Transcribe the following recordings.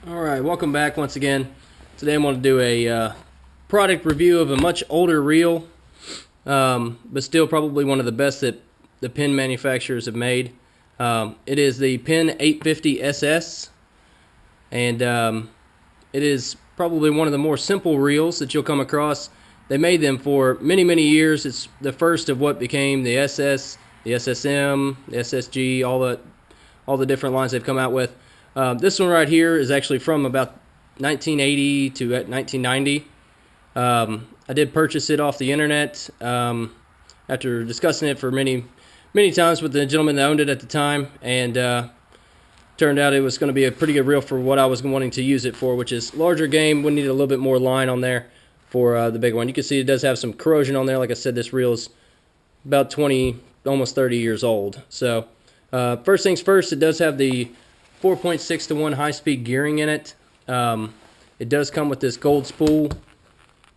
Alright, welcome back once again. Today I'm going to do a product review of a much older reel, but still probably one of the best that the Penn manufacturers have made. It is the Penn 850 SS, and it is probably one of the more simple reels that you'll come across. They made them for many years. It's the first of what became the SS, the SSM, the SSG, all the different lines they've come out with. This one right here is actually from about 1980 to 1990. I did purchase it off the internet after discussing it for many times with the gentleman that owned it at the time, and turned out it was going to be a pretty good reel for what I was wanting to use it for, which is larger game. Would need a little bit more line on there for the big one. You can see it does have some corrosion on there. Like I said, this reel is about 20, almost 30 years old. So first things first, it does have the 4.6 to 1 high-speed gearing in it. It does come with this gold spool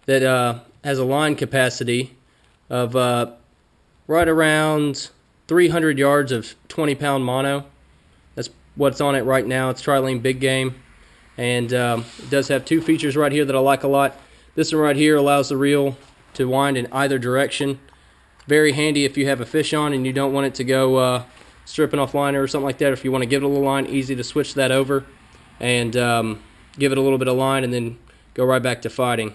that has a line capacity of right around 300 yards of 20-pound mono. That's what's on it right now. It's Trilene Big Game, and it does have two features right here that I like a lot. This one right here allows the reel to wind in either direction. Very handy if you have a fish on and you don't want it to go stripping off liner or something like that. If you want to give it a little line, easy to switch that over and give it a little bit of line and then go right back to fighting.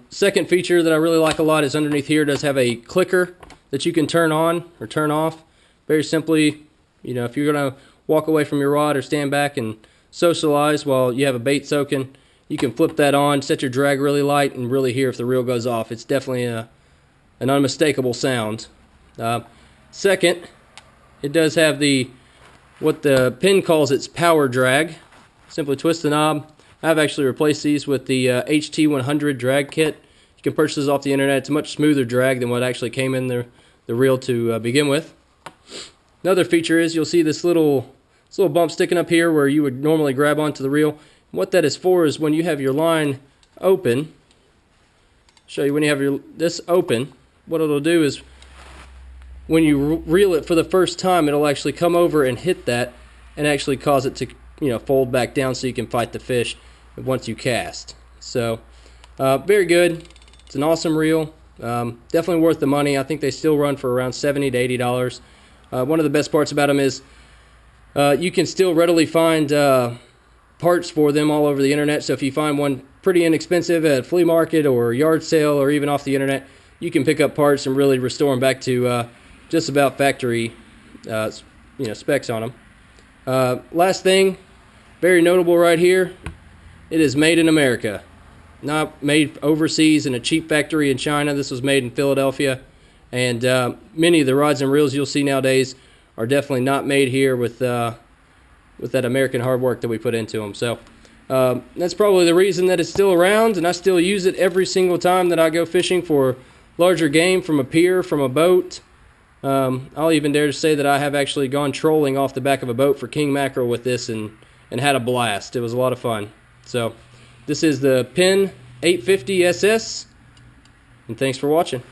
Second feature that I really like a lot is underneath here. It does have a clicker that you can turn on or turn off. Very simply, you know, if you're going to walk away from your rod or stand back and socialize while you have a bait soaking, you can flip that on, set your drag really light, and really hear if the reel goes off. It's definitely an unmistakable sound. Second, it does have what the Penn calls its power drag. Simply twist the knob. I've actually replaced these with the HT100 drag kit. You can purchase this off the internet. It's a much smoother drag than what actually came in the reel to begin with. Another feature is you'll see this little bump sticking up here where you would normally grab onto the reel. What that is for is when you have your line open. Show you when you have this open. What it'll do is when you reel it for the first time, it'll actually come over and hit that and actually cause it to, you know, fold back down so you can fight the fish once you cast. So very good. It's an awesome reel. Definitely worth the money. I think they still run for around $70 to $80. One of the best parts about them is you can still readily find parts for them all over the internet. So if you find one pretty inexpensive at a flea market or a yard sale or even off the internet, you can pick up parts and really restore them back to just about factory specs on them. Last thing, very notable right here, it is made in America. Not made overseas in a cheap factory in China. This was made in Philadelphia. And many of the rods and reels you'll see nowadays are definitely not made here with that American hard work that we put into them. So that's probably the reason that it's still around, and I still use it every single time that I go fishing for larger game from a pier, from a boat. I'll even dare to say that I have actually gone trolling off the back of a boat for king mackerel with this and had a blast. It was a lot of fun. So this is the Penn 850 SS, and thanks for watching.